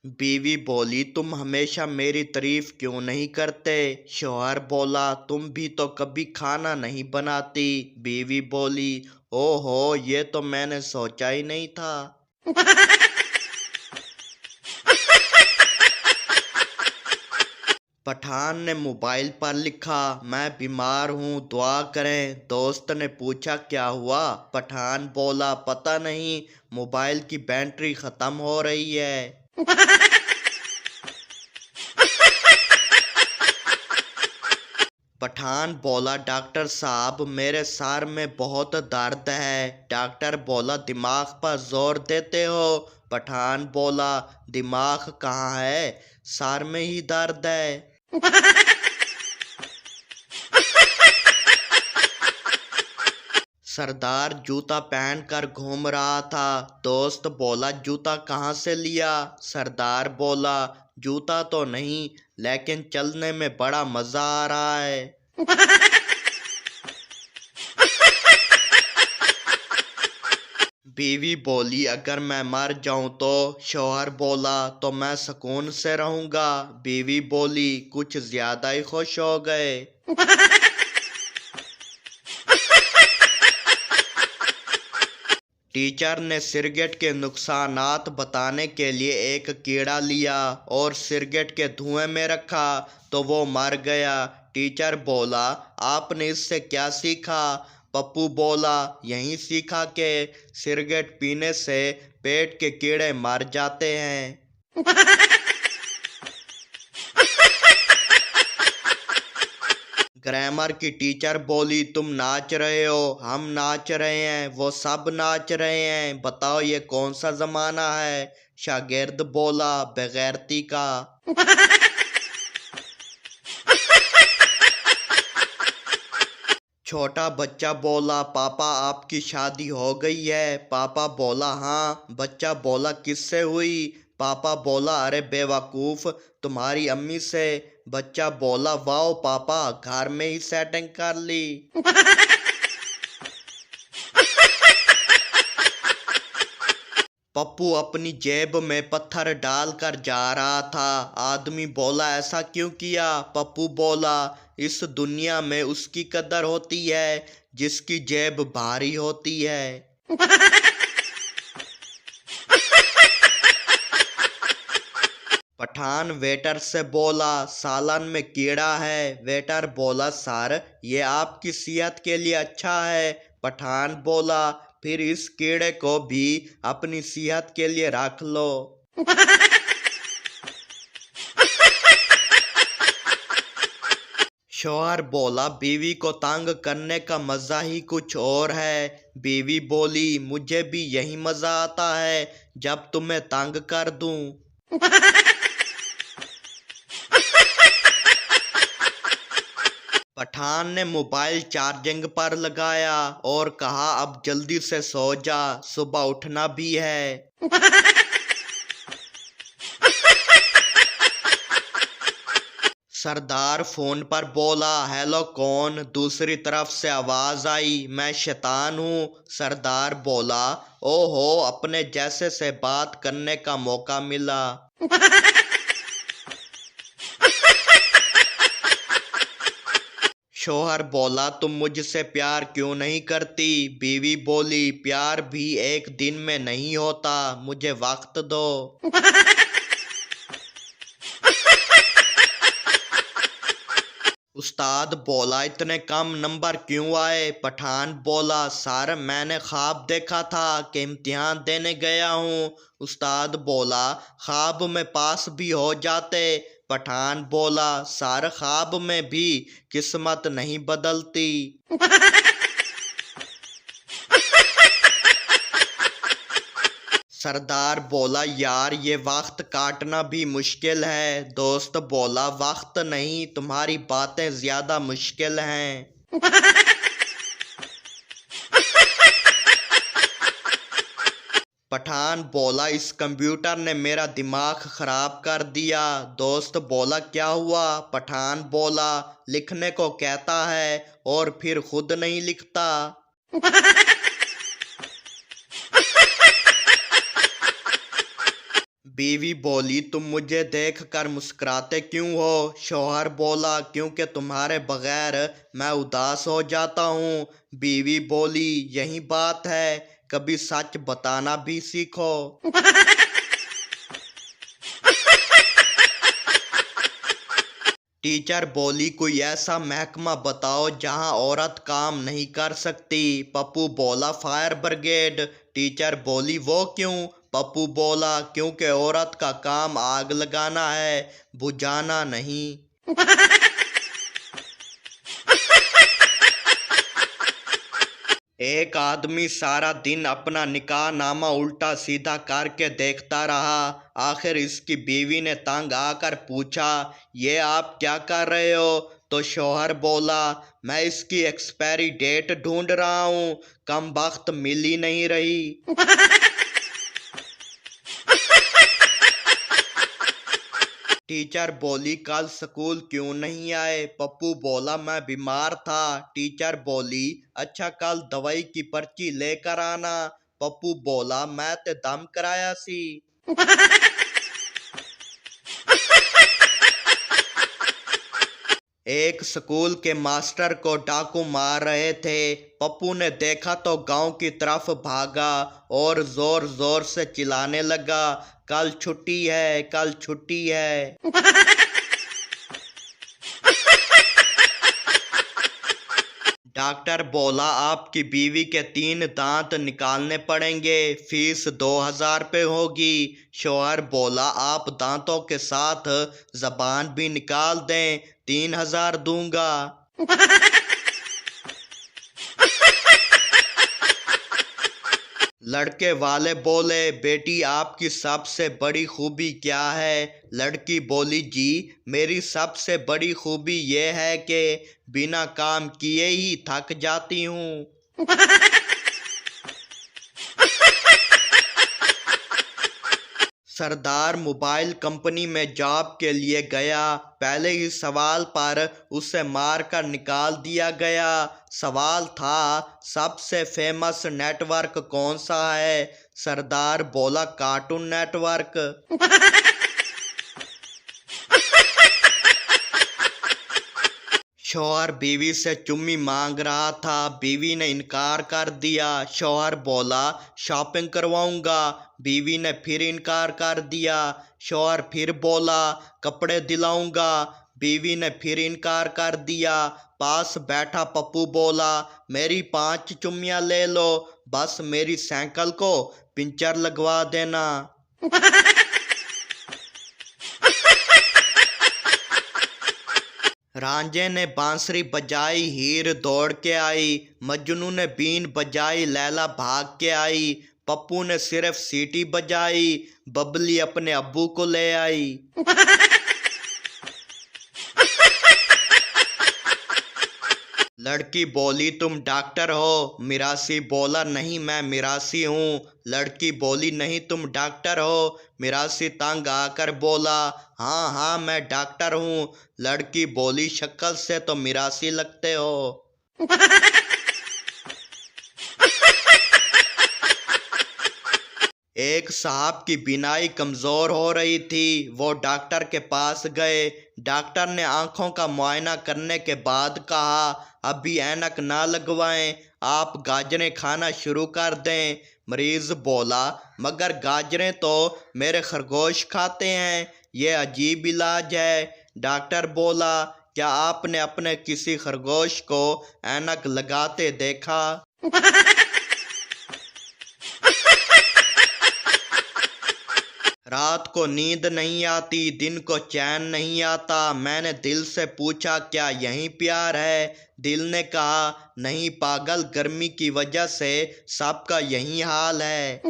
बीवी बोली, तुम हमेशा मेरी तारीफ क्यों नहीं करते? शौहर बोला, तुम भी तो कभी खाना नहीं बनाती। बीवी बोली, ओहो, ये तो मैंने सोचा ही नहीं था। पठान ने मोबाइल पर लिखा, मैं बीमार हूँ, दुआ करें। दोस्त ने पूछा, क्या हुआ? पठान बोला, पता नहीं, मोबाइल की बैटरी खत्म हो रही है। पठान बोला, डॉक्टर साहब, मेरे सर में बहुत दर्द है। डॉक्टर बोला, दिमाग पर जोर देते हो? पठान बोला, दिमाग कहाँ है, सर में ही दर्द है। सरदार जूता पहन कर घूम रहा था। दोस्त बोला, जूता कहाँ से लिया? सरदार बोला, जूता तो नहीं, लेकिन चलने में बड़ा मजा आ रहा है। बीवी बोली, अगर मैं मर जाऊं तो? शौहर बोला, तो मैं सुकून से रहूंगा। बीवी बोली, कुछ ज्यादा ही खुश हो गए। टीचर ने सिगरेट के नुकसानात बताने के लिए एक कीड़ा लिया और सिगरेट के धुएं में रखा तो वो मर गया। टीचर बोला, आपने इससे क्या सीखा? पप्पू बोला, यही सीखा कि सिगरेट पीने से पेट के कीड़े मर जाते हैं। ग्रामर की टीचर बोली, तुम नाच रहे हो, हम नाच रहे हैं, वो सब नाच रहे हैं, बताओ ये कौन सा जमाना है? शागिर्द बोला, बेगैरती का। छोटा बच्चा बोला, पापा आपकी शादी हो गई है? पापा बोला, हाँ। बच्चा बोला, किससे हुई? पापा बोला, अरे बेवकूफ, तुम्हारी अम्मी से। बच्चा बोला, वाह पापा, घर में ही सेटिंग कर ली। पप्पू अपनी जेब में पत्थर डाल कर जा रहा था। आदमी बोला, ऐसा क्यों किया? पप्पू बोला, इस दुनिया में उसकी कदर होती है जिसकी जेब भारी होती है। पठान वेटर से बोला, सालन में कीड़ा है। वेटर बोला, सर, ये आपकी सेहत के लिए अच्छा है। पठान बोला, फिर इस कीड़े को भी अपनी सेहत के लिए रख लो। शौहर बोला, बीवी को तंग करने का मजा ही कुछ और है। बीवी बोली, मुझे भी यही मजा आता है जब तुम्हें तंग कर दूं। पठान ने मोबाइल चार्जिंग पर लगाया और कहा, अब जल्दी से सो जा, सुबह उठना भी है। सरदार फोन पर बोला, हेलो कौन? दूसरी तरफ से आवाज आई, मैं शैतान हूँ। सरदार बोला, ओहो, अपने जैसे से बात करने का मौका मिला। शौहर बोला, तुम मुझसे प्यार क्यों नहीं करती? बीवी बोली, प्यार भी एक दिन में नहीं होता, मुझे वक्त दो। उस्ताद बोला, इतने कम नंबर क्यों आए? पठान बोला, सर, मैंने ख्वाब देखा था कि इम्तिहान देने गया हूँ। उस्ताद बोला, ख्वाब में पास भी हो जाते। पठान बोला, सर, ख्वाब में भी किस्मत नहीं बदलती। सरदार बोला, यार, ये वक्त काटना भी मुश्किल है। दोस्त बोला, वक्त नहीं, तुम्हारी बातें ज्यादा मुश्किल हैं। पठान बोला, इस कंप्यूटर ने मेरा दिमाग खराब कर दिया। दोस्त बोला, क्या हुआ? पठान बोला, लिखने को कहता है और फिर खुद नहीं लिखता। बीवी बोली, तुम मुझे देख कर मुस्कुराते क्यों हो? शौहर बोला, क्योंकि तुम्हारे बगैर मैं उदास हो जाता हूँ। बीवी बोली, यही बात है, कभी सच बताना भी सीखो। टीचर बोली, कोई ऐसा महकमा बताओ जहां औरत काम नहीं कर सकती। पप्पू बोला, फायर ब्रिगेड। टीचर बोली, वो क्यों? पप्पू बोला, क्योंकि औरत का काम आग लगाना है, बुझाना नहीं। एक आदमी सारा दिन अपना निकाह नामा उल्टा सीधा करके देखता रहा। आखिर इसकी बीवी ने तंग आकर पूछा, ये आप क्या कर रहे हो? तो शौहर बोला, मैं इसकी एक्सपायरी डेट ढूंढ रहा हूँ, कम वक्त मिल ही नहीं रही। टीचर बोली, कल स्कूल क्यों नहीं आए? पप्पू बोला, मैं बीमार था। टीचर बोली, अच्छा कल दवाई की पर्ची लेकर आना। पप्पू बोला, मैं ते दम कराया सी। एक स्कूल के मास्टर को डाकू मार रहे थे। पप्पू ने देखा तो गांव की तरफ भागा और जोर जोर से चिल्लाने लगा, कल छुट्टी है, कल छुट्टी है। डॉक्टर बोला, आपकी बीवी के 3 दांत निकालने पड़ेंगे, फीस 2000 रुपये होगी। शौहर बोला, आप दांतों के साथ जबान भी निकाल दें, 3000 दूंगा। लड़के वाले बोले, बेटी आपकी सबसे बड़ी खूबी क्या है? लड़की बोली, जी मेरी सबसे बड़ी खूबी ये है कि बिना काम किए ही थक जाती हूँ। सरदार मोबाइल कंपनी में जॉब के लिए गया। पहले ही सवाल पर उसे मार कर निकाल दिया गया। सवाल था, सबसे फेमस नेटवर्क कौन सा है? सरदार बोला, कार्टून नेटवर्क। शौहर बीवी से चुम्मी मांग रहा था, बीवी ने इनकार कर दिया। शौहर बोला, शॉपिंग करवाऊंगा। बीवी ने फिर इनकार कर दिया। शौहर फिर बोला, कपड़े दिलाऊंगा। बीवी ने फिर इनकार कर दिया। पास बैठा पप्पू बोला, मेरी 5 चुम्मियां ले लो, बस मेरी साइकिल को पंचर लगवा देना। रांझे ने बांसुरी बजाई, हीर दौड़ के आई। मजनू ने बीन बजाई, लैला भाग के आई। पप्पू ने सिर्फ सीटी बजाई, बबली अपने अब्बू को ले आई। लड़की बोली, तुम डॉक्टर हो? मिरासी बोला, नहीं मैं मिरासी हूँ। लड़की बोली, नहीं तुम डॉक्टर हो? मिरासी तंग आकर बोला, हाँ हाँ मैं डॉक्टर हूँ। लड़की बोली, शक्ल से तो मिरासी लगते हो। एक साहब की बीनाई कमजोर हो रही थी, वो डॉक्टर के पास गए। डॉक्टर ने आंखों का मुआयना करने के बाद कहा, अभी ऐनक ना लगवाएं, आप गाजरें खाना शुरू कर दें। मरीज बोला, मगर गाजरें तो मेरे खरगोश खाते हैं, ये अजीब इलाज है। डॉक्टर बोला, क्या आपने अपने किसी खरगोश को ऐनक लगाते देखा? रात को नींद नहीं आती, दिन को चैन नहीं आता। मैंने दिल से पूछा, क्या यही प्यार है? दिल ने कहा, नहीं पागल, गर्मी की वजह से सबका यही हाल है।